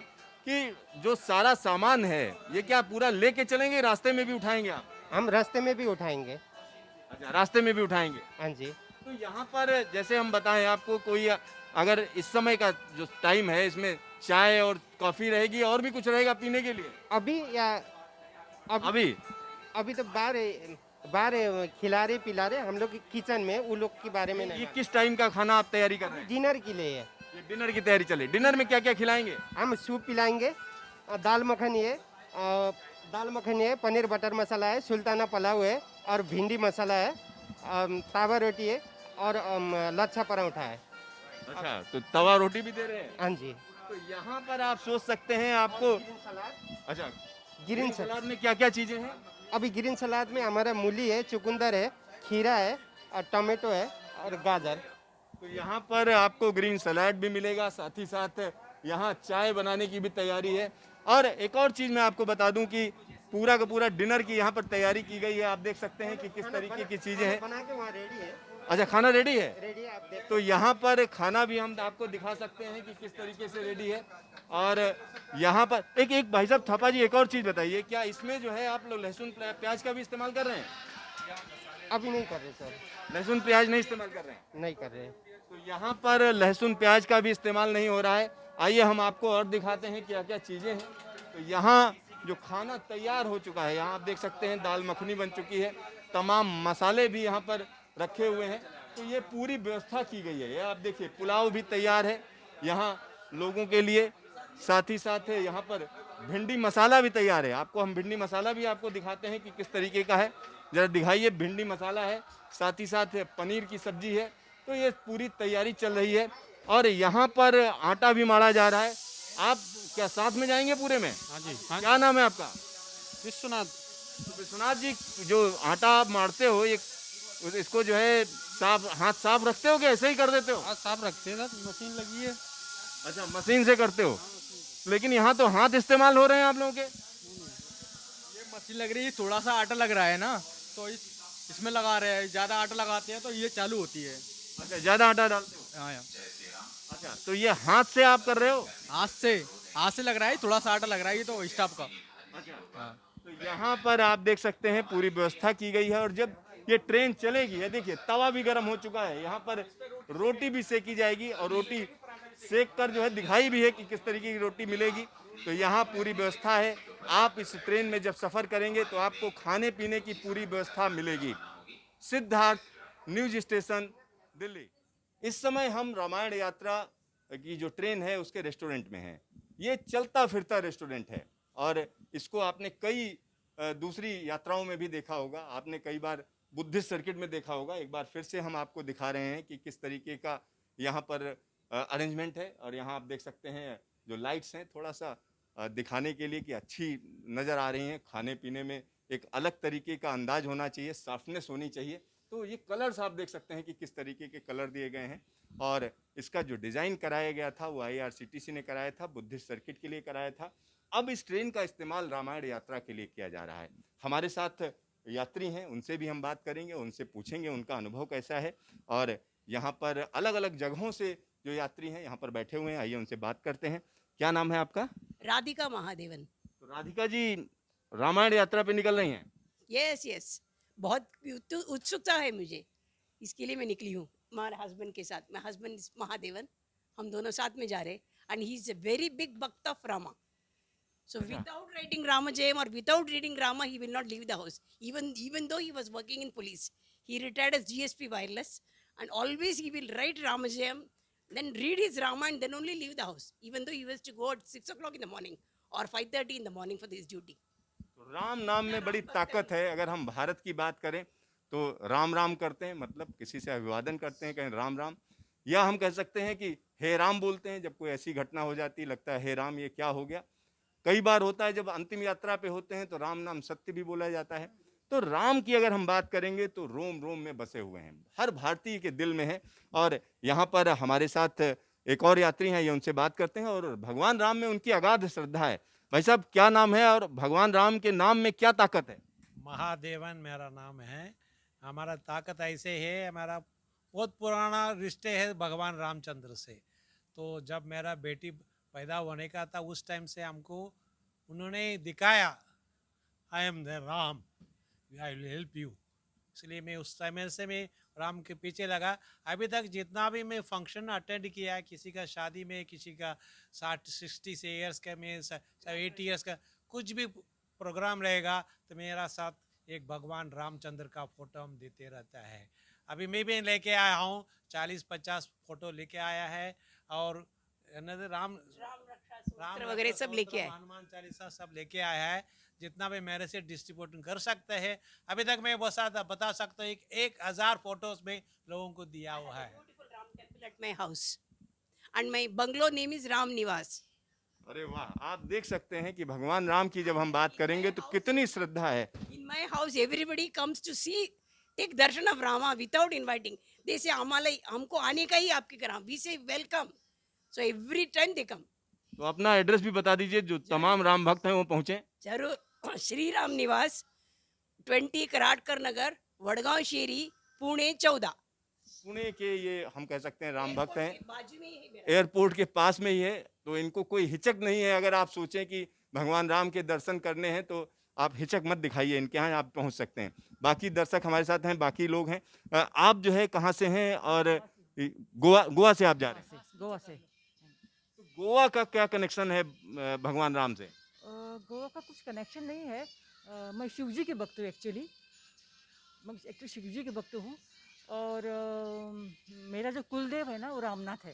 कि जो सारा सामान है ये क्या पूरा लेके चलेंगे, रास्ते में भी उठाएंगे आप? हम रास्ते में भी उठाएंगे। अच्छा, रास्ते में भी उठाएंगे। हाँ जी। तो यहाँ पर जैसे हम बताएं आपको, कोई अगर इस समय का जो टाइम है इसमें चाय और कॉफ़ी रहेगी और भी कुछ रहेगा पीने के लिए? अभी या अभी तो बाहर खिला रहे पिला रहे हम लोग किचन में, वो लोग के बारे में नहीं। ये किस टाइम का खाना आप तैयारी कर रहे हैं? डिनर के लिए है। ये डिनर की तैयारी चले। डिनर में क्या क्या खिलाएंगे? हम सूप पिलाएंगे, दाल मखनी है, पनीर बटर मसाला है, सुल्ताना पुलाव है और भिंडी मसाला है, तावा रोटी है और लच्छा पराठा है। अच्छा, तो तवा रोटी भी दे रहे हैं? हाँ जी। तो यहाँ पर आप सोच सकते हैं आपको। अच्छा, ग्रीन सलाद में क्या क्या चीज़ें हैं? अभी ग्रीन सलाद में हमारा मूली है, चुकंदर है, खीरा है और टमाटो है और गाजर। तो यहाँ पर आपको ग्रीन सलाद भी मिलेगा, साथ ही साथ यहाँ चाय बनाने की भी तैयारी है। और एक और चीज़ मैं आपको बता दूं कि पूरा का पूरा डिनर की यहाँ पर तैयारी की गई है। आप देख सकते हैं कि किस तरीके की चीज़ें हैं। बना के वहाँ रेडी है। अच्छा, खाना रेडी है? रेडी है, आप देख। तो यहाँ पर खाना भी हम आपको दिखा सकते हैं कि किस तरीके से रेडी है। और यहाँ पर एक भाई साहब थापा जी, एक और चीज़ बताइए, क्या इसमें जो है आप लोग लहसुन प्याज का भी इस्तेमाल कर रहे हैं? अभी नहीं कर रहे सर। लहसुन प्याज नहीं इस्तेमाल कर रहे हैं? नहीं कर रहे। तो यहाँ पर लहसुन प्याज का भी इस्तेमाल नहीं हो रहा है। आइए हम आपको और दिखाते हैं क्या क्या चीज़ें हैं। तो यहाँ जो खाना तैयार हो चुका है, यहाँ आप देख सकते हैं दाल मखनी बन चुकी है, तमाम मसाले भी यहाँ पर रखे हुए हैं। तो ये पूरी व्यवस्था की गई है। ये आप देखिए, पुलाव भी तैयार है यहाँ लोगों के लिए, साथ ही साथ यहाँ पर भिंडी मसाला भी तैयार है। आपको हम भिंडी मसाला भी आपको दिखाते हैं कि किस तरीके का है। जरा दिखाइए, भिंडी मसाला है, साथ ही साथ पनीर की सब्जी है। तो ये पूरी तैयारी चल रही है और यहाँ पर आटा भी माड़ा जा रहा है। आप क्या साथ में जाएंगे पूरे में? हाँ जी। क्या नाम है आपका? विश्वनाथ। तो विश्वनाथ जी, जो आटा आप मारते हो, ये इसको जो है हाथ साफ रखते हो कि ऐसे ही कर देते हो? हाथ साफ रखते हैं, मशीन लगी है। अच्छा, मशीन से करते हो। लेकिन यहाँ तो हाथ इस्तेमाल हो रहे हैं आप लोगों के। ये मशीन लग रही है, थोड़ा सा आटा लग रहा है ना, तो इसमें लगा रहे हैं। ज़्यादा आटा लगाते हैं तो ये चालू होती है। अच्छा, ज़्यादा आटा डालते हो? हाँ। अच्छा, तो ये हाथ से आप कर रहे हो? हाथ से लग रहा है, थोड़ा सा आटा लग रहा है, ये तो स्टाफ का। अच्छा, तो यहाँ पर आप देख सकते हैं पूरी व्यवस्था की गई है। और जब ये ट्रेन चलेगी, ये देखिए तवा भी गर्म हो चुका है, यहाँ पर रोटी भी सेकी जाएगी और रोटी सेक कर जो है दिखाई भी है कि किस तरीके की रोटी मिलेगी। तो यहाँ पूरी व्यवस्था है। आप इस ट्रेन में जब सफ़र करेंगे तो आपको खाने पीने की पूरी व्यवस्था मिलेगी। Siddharth, news station, Delhi. इस समय हम रामायण यात्रा की जो ट्रेन है उसके रेस्टोरेंट में हैं। ये चलता फिरता रेस्टोरेंट है और इसको आपने कई दूसरी यात्राओं में भी देखा होगा। आपने कई बार बुद्धिस्ट सर्किट में देखा होगा। एक बार फिर से हम आपको दिखा रहे हैं कि किस तरीके का यहाँ पर अरेंजमेंट है। और यहाँ आप देख सकते हैं जो लाइट्स हैं, थोड़ा सा दिखाने के लिए कि अच्छी नज़र आ रही हैं। खाने पीने में एक अलग तरीके का अंदाज होना चाहिए, सॉफ्टनेस होनी चाहिए। तो ये कलर्स आप देख सकते हैं कि किस तरीके के कलर दिए गए हैं। और इसका जो डिज़ाइन कराया गया था वो IRCTC ने कराया था, बुद्धिस्ट सर्किट के लिए कराया था। अब इस ट्रेन का इस्तेमाल रामायण यात्रा के लिए किया जा रहा है। हमारे साथ यात्री हैं, उनसे भी हम बात करेंगे, उनसे पूछेंगे उनका अनुभव कैसा है। और यहाँ पर अलग अलग जगहों से जो यात्री हैं यहाँ पर बैठे हुए हैं, आइए उनसे बात करते हैं। क्या नाम है आपका? राधिका महादेवन। तो राधिका जी रामायण यात्रा पे निकल रही हैं? यस, बहुत उत्सुकता है मुझे, इसके लिए मैं निकली हूँ हमारे हस्बैंड के साथ। मैं हस्बैंड महादेवन, हम दोनों साथ में जा रहे हैं। And he is a very big भक्त of Rama. So without writing Rama Jayam or without reading Rama, he will not leave the house. Even though he was working in police, he retired as GSP wireless, and always he will write Rama Jayam, then read his Rama, and then only leave the house. Even though he was to go at 6 o'clock in the morning or 5:30 in the morning for his duty. तो राम नाम में बड़ी ताकत है। अगर हम भारत की बात करें तो राम राम करते हैं, मतलब किसी से अभिवादन करते हैं, कहें राम राम, या हम कह सकते हैं कि हे राम बोलते हैं जब कोई ऐसी घटना हो जाती है, लगता है हे राम ये क्या हो गया। कई बार होता है जब अंतिम यात्रा पे होते हैं तो राम नाम सत्य भी बोला जाता है। तो राम की अगर हम बात करेंगे तो रोम रोम में बसे हुए हैं, हर भारतीय के दिल में है। और यहाँ पर हमारे साथ एक और यात्री हैं, ये उनसे बात करते हैं। और भगवान राम में उनकी अगाध श्रद्धा है। भाई साहब, क्या नाम है और भगवान राम के नाम में क्या ताकत है? महादेवन मेरा नाम है। हमारा ताकत ऐसे है, हमारा बहुत पुराना रिश्ते है भगवान रामचंद्र से। तो जब मेरा बेटी पैदा होने का था उस टाइम से हमको उन्होंने दिखाया I am the Ram, I will help you. इसलिए मैं उस टाइम से मैं राम के पीछे लगा। अभी तक जितना भी मैं फंक्शन अटेंड किया है, किसी का शादी में, किसी का 60 ईयर्स का, मैं 80 ईयर्स का कुछ भी प्रोग्राम रहेगा तो मेरा साथ एक भगवान रामचंद्र का फोटो हम देते रहता है। अभी मैं भी लेके आया हूँ, 40-50 फोटो लेके आया है। और राम वगैरह सब लेके आए, हनुमान चालीसा सब लेके आया है, जितना भी मेरे से डिस्ट्रीब्यूट कर सकते हैं। अभी तक मैं बता सकता हूँ 1000 फोटोज में लोगों को दिया हुआ है। at my house and my bungalow name is Ram Niwas. अरे वाह, आप देख सकते हैं कि भगवान राम की जब हम बात करेंगे तो कितनी श्रद्धा है। In my house everybody comes to see, take darshan of Rama without inviting. They say हमको आने का ही आपके घर, we say welcome. So every time they come. तो अपना एड्रेस भी बता दीजिए, जो तमाम राम भक्त हैं वो पहुंचे। जरूर। श्री राम निवास, 20 कराटकर नगर, वडगांव शेरी, पुणे 14। पुणे के ये हम कह सकते हैं राम भक्त हैं, बाजू में ही है। एयरपोर्ट के पास में ही है। तो इनको कोई हिचक नहीं है। अगर आप सोचें कि भगवान राम के दर्शन करने हैं तो आप हिचक मत दिखाइए, इनके यहाँ आप पहुँच सकते हैं। बाकी दर्शक हमारे साथ हैं, बाकी लोग हैं। आप जो है कहाँ से हैं? और गोवा से आप जा रहे हैं? गोवा से। गोवा का क्या कनेक्शन है भगवान राम से? गोवा का कुछ कनेक्शन नहीं है। मैं शिवजी के भक्त हूँ एक्चुअली। शिवजी के भक्त हूँ। और मेरा जो कुलदेव है ना वो रामनाथ है।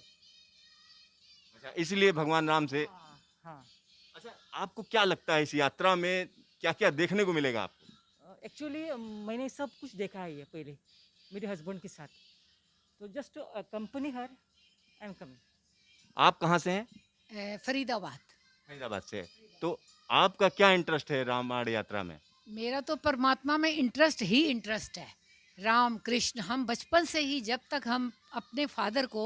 अच्छा, इसलिए भगवान राम से। हाँ। अच्छा, आपको क्या लगता है इस यात्रा में क्या क्या देखने को मिलेगा आपको? एक्चुअली मैंने सब कुछ देखा है ये पहले मेरे हस्बैंड के साथ, तो just company her I am coming. आप कहाँ से हैं? फरीदाबाद। हैदराबाद से। तो आपका क्या इंटरेस्ट है रामायण यात्रा में? मेरा तो परमात्मा में इंटरेस्ट ही इंटरेस्ट है। राम कृष्ण, हम बचपन से ही जब तक हम अपने फादर को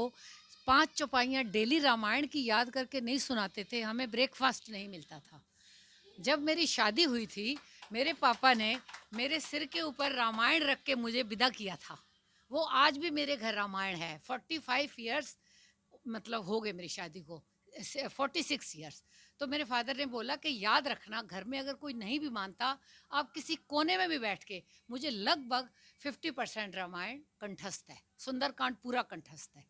5 चौपाइयाँ डेली रामायण की याद करके नहीं सुनाते थे, हमें ब्रेकफास्ट नहीं मिलता था। जब मेरी शादी हुई थी, मेरे पापा ने मेरे सिर के ऊपर रामायण रख के मुझे विदा किया था। वो आज भी मेरे घर रामायण है। 45 ईयर्स मतलब हो गए मेरी शादी को, 46 ईयर्स। तो मेरे फादर ने बोला कि याद रखना, घर में अगर कोई नहीं भी मानता, आप किसी कोने में भी बैठ के, मुझे लगभग 50% रामायण कंठस्थ है, सुंदरकांड पूरा कंठस्थ है।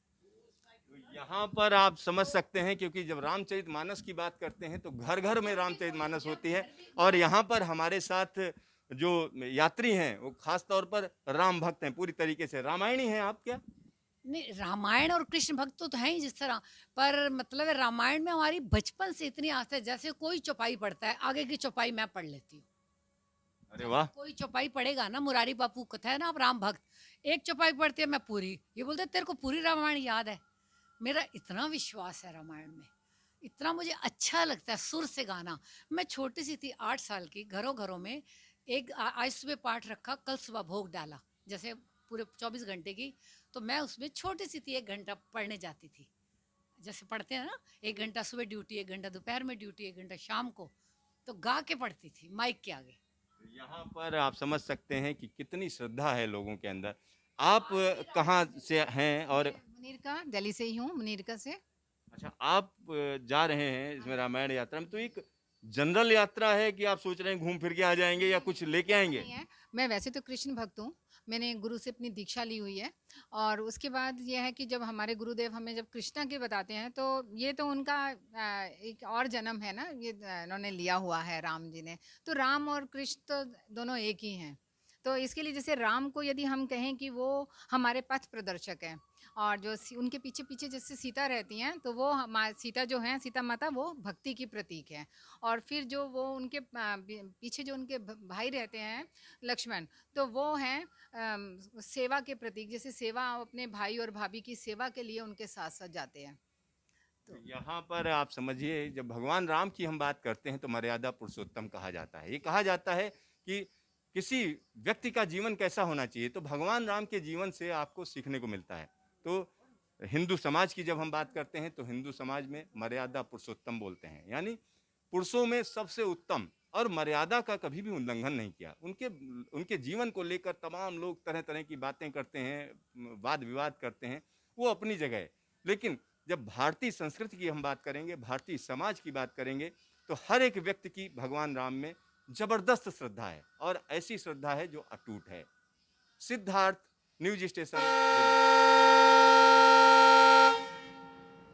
यहाँ पर आप समझ सकते हैं, क्योंकि जब रामचरितमानस की बात करते हैं तो घर घर में रामचरितमानस होती है, और यहाँ पर हमारे साथ जो यात्री हैं वो खास तौर पर राम भक्त हैं, पूरी तरीके से रामायणी हैं आप क्या? नहीं, रामायण और कृष्ण भक्त तो हैं ही जिस तरह, पर मतलब है रामायण में हमारी बचपन से इतनी आस्था है, जैसे कोई चौपाई पढ़ता है, आगे की चौपाई मैं पढ़ लेती हूँ। अरे वाह। कोई चौपाई पढ़ेगा ना, मुरारी बापू कथा है ना, आप राम भक्त, एक चौपाई पढ़ती है मैं पूरी, ये बोलते तेरे को पूरी रामायण याद है। मेरा इतना विश्वास है रामायण में, इतना मुझे अच्छा लगता है सुर से गाना। मैं छोटी सी थी, 8 साल की, घरों घरों में एक आज सुबह पाठ रखा, कल सुबह भोग डाला, जैसे पूरे 24 घंटे की, तो मैं उसमें छोटी सी थी, 1 घंटा पढ़ने जाती थी। जैसे पढ़ते हैं ना, 1 घंटा सुबह ड्यूटी, 1 घंटा दोपहर में ड्यूटी, 1 घंटा शाम को, तो गा के पढ़ती थी माइक के आगे। यहाँ पर आप समझ सकते हैं कि कितनी श्रद्धा है लोगों के अंदर। आप कहाँ से हैं? और मुनीर का, दिल्ली से ही हूँ, मुनीर का से। अच्छा, आप जा रहे हैं इसमें रामायण यात्रा में, तो एक जनरल यात्रा है कि आप सोच रहे हैं घूम फिर के आ जाएंगे या कुछ लेके आएंगे? नहीं है, मैं वैसे तो कृष्ण भक्त हूँ, मैंने गुरु से अपनी दीक्षा ली हुई है, और उसके बाद यह है कि जब हमारे गुरुदेव हमें जब कृष्णा के बताते हैं, तो ये तो उनका एक और जन्म है ना, ये इन्होंने लिया हुआ है राम जी ने, तो राम और कृष्ण तो दोनों एक ही हैं। तो इसके लिए जैसे राम को यदि हम कहें कि वो हमारे पथ प्रदर्शक हैं, और जो उनके पीछे पीछे जैसे सीता रहती हैं, तो वो सीता जो हैं, सीता माता, वो भक्ति की प्रतीक है। और फिर जो वो उनके पीछे जो उनके भाई रहते हैं लक्ष्मण, तो वो हैं सेवा के प्रतीक, जैसे सेवा अपने भाई और भाभी की सेवा के लिए उनके साथ साथ जाते हैं। तो यहाँ पर आप समझिए, जब भगवान राम की हम बात करते हैं तो मर्यादा पुरुषोत्तम कहा जाता है। ये कहा जाता है कि किसी व्यक्ति का जीवन कैसा होना चाहिए, तो भगवान राम के जीवन से आपको सीखने को मिलता है। तो हिंदू समाज की जब हम बात करते हैं तो हिंदू समाज में मर्यादा पुरुषोत्तम बोलते हैं, यानी पुरुषों में सबसे उत्तम, और मर्यादा का कभी भी उल्लंघन नहीं किया। उनके जीवन को लेकर तमाम लोग तरह तरह की बातें करते हैं, वाद विवाद करते हैं, वो अपनी जगह है। लेकिन जब भारतीय संस्कृति की हम बात करेंगे, भारतीय समाज की बात करेंगे, तो हर एक व्यक्ति की भगवान राम में जबरदस्त श्रद्धा है, और ऐसी श्रद्धा है जो अटूट है। Siddharth, news station.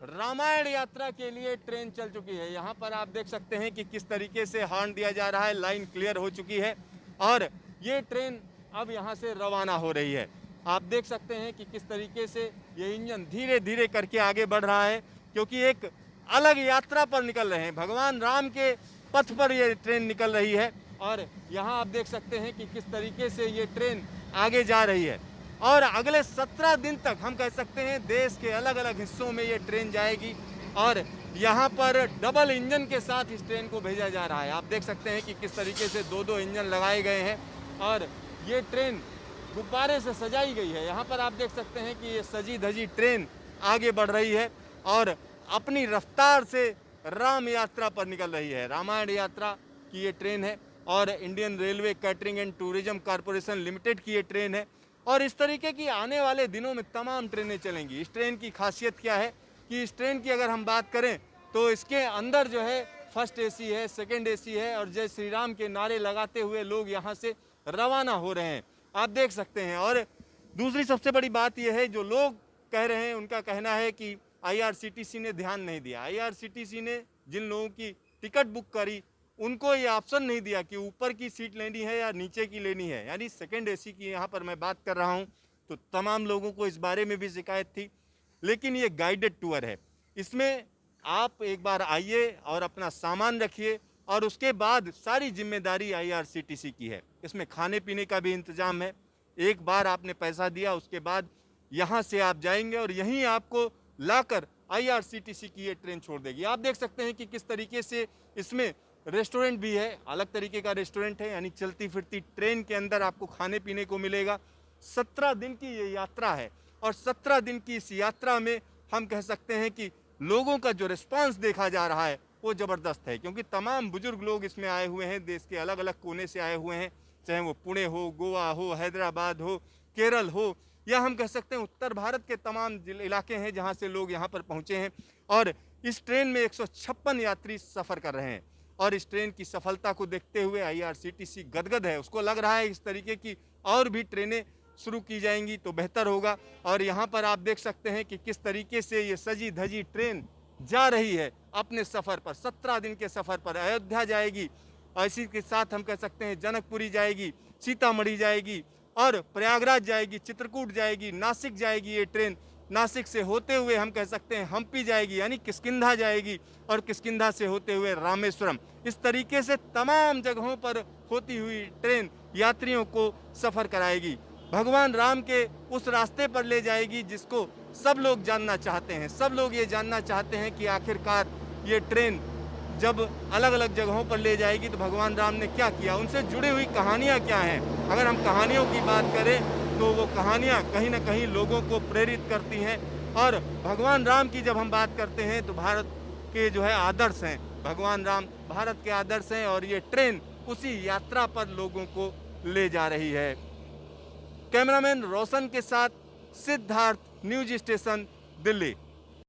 रामायण यात्रा के लिए ट्रेन चल चुकी है। यहाँ पर आप देख सकते हैं कि किस तरीके से हॉर्न दिया जा रहा है, लाइन क्लियर हो चुकी है, और ये ट्रेन अब यहाँ से रवाना हो रही है। आप देख सकते हैं कि किस तरीके से ये इंजन धीरे धीरे करके आगे बढ़ रहा है, क्योंकि एक अलग यात्रा पर निकल रहे हैं। भगवान राम के पथ पर ये ट्रेन निकल रही है, और यहाँ आप देख सकते हैं कि किस तरीके से ये ट्रेन आगे जा रही है, और अगले 17 दिन तक हम कह सकते हैं देश के अलग अलग हिस्सों में ये ट्रेन जाएगी, और यहाँ पर डबल इंजन के साथ इस ट्रेन को भेजा जा रहा है। आप देख सकते हैं कि किस तरीके से 2-2 इंजन लगाए गए हैं, और ये ट्रेन गुब्बारे से सजाई गई है। यहाँ पर आप देख सकते हैं कि ये सजी धजी ट्रेन आगे बढ़ रही है, और अपनी रफ्तार से राम यात्रा पर निकल रही है। रामायण यात्रा की ये ट्रेन है, और Indian railway catering and tourism corporation limited की ये ट्रेन है, और इस तरीके की आने वाले दिनों में तमाम ट्रेनें चलेंगी। इस ट्रेन की खासियत क्या है कि इस ट्रेन की अगर हम बात करें तो इसके अंदर जो है फर्स्ट एसी है, सेकंड एसी है, और जय श्री राम के नारे लगाते हुए लोग यहाँ से रवाना हो रहे हैं, आप देख सकते हैं। और दूसरी सबसे बड़ी बात यह है, जो लोग कह रहे हैं उनका कहना है कि IRCTC ने ध्यान नहीं दिया। IRCTC ने जिन लोगों की टिकट बुक करी उनको ये ऑप्शन नहीं दिया कि ऊपर की सीट लेनी है या नीचे की लेनी है, यानी सेकंड एसी की यहाँ पर मैं बात कर रहा हूँ। तो तमाम लोगों को इस बारे में भी शिकायत थी, लेकिन ये गाइडेड टूर है, इसमें आप एक बार आइए और अपना सामान रखिए, और उसके बाद सारी जिम्मेदारी IRCTC की है। इसमें खाने पीने का भी इंतजाम है। एक बार आपने पैसा दिया, उसके बाद यहाँ से आप जाएंगे और यहीं आपको लाकर IRCTC की ये ट्रेन छोड़ देगी। आप देख सकते हैं कि किस तरीके से इसमें रेस्टोरेंट भी है, अलग तरीके का रेस्टोरेंट है, यानी चलती फिरती ट्रेन के अंदर आपको खाने पीने को मिलेगा। 17 दिन की ये यात्रा है और 17 दिन की इस यात्रा में हम कह सकते हैं कि लोगों का जो रिस्पांस देखा जा रहा है वो ज़बरदस्त है, क्योंकि तमाम बुजुर्ग लोग इसमें आए हुए हैं, देश के अलग अलग कोने से आए हुए हैं, चाहे वो पुणे हो, गोवा हो, हैदराबाद हो, केरल हो, या हम कह सकते हैं उत्तर भारत के तमाम इलाके हैं जहां से लोग यहां पर पहुंचे हैं। और इस ट्रेन में 156 यात्री सफ़र कर रहे हैं और इस ट्रेन की सफलता को देखते हुए IRCTC गदगद है। उसको लग रहा है इस तरीके की और भी ट्रेनें शुरू की जाएंगी तो बेहतर होगा। और यहाँ पर आप देख सकते हैं कि किस तरीके से ये सजी धजी ट्रेन जा रही है अपने सफ़र पर। 17 दिन के सफ़र पर अयोध्या जाएगी, इसी के साथ हम कह सकते हैं जनकपुरी जाएगी, सीतामढ़ी जाएगी और प्रयागराज जाएगी, चित्रकूट जाएगी, नासिक जाएगी ये ट्रेन। नासिक से होते हुए हम कह सकते हैं हम्पी जाएगी, यानी किष्किंधा जाएगी, और किष्किंधा से होते हुए रामेश्वरम। इस तरीके से तमाम जगहों पर होती हुई ट्रेन यात्रियों को सफ़र कराएगी, भगवान राम के उस रास्ते पर ले जाएगी जिसको सब लोग जानना चाहते हैं। सब लोग ये जानना चाहते हैं कि आखिरकार ये ट्रेन जब अलग अलग जगहों पर ले जाएगी तो भगवान राम ने क्या किया, उनसे जुड़ी हुई कहानियाँ क्या हैं। अगर हम कहानियों की बात करें तो वो कहानियाँ कहीं ना कहीं लोगों को प्रेरित करती हैं। और भगवान राम की जब हम बात करते हैं तो भारत के जो है आदर्श हैं, भगवान राम भारत के आदर्श हैं और ये ट्रेन उसी यात्रा पर लोगों को ले जा रही है। कैमरामैन रोशन के साथ सिद्धार्थ, न्यूज स्टेशन, दिल्ली।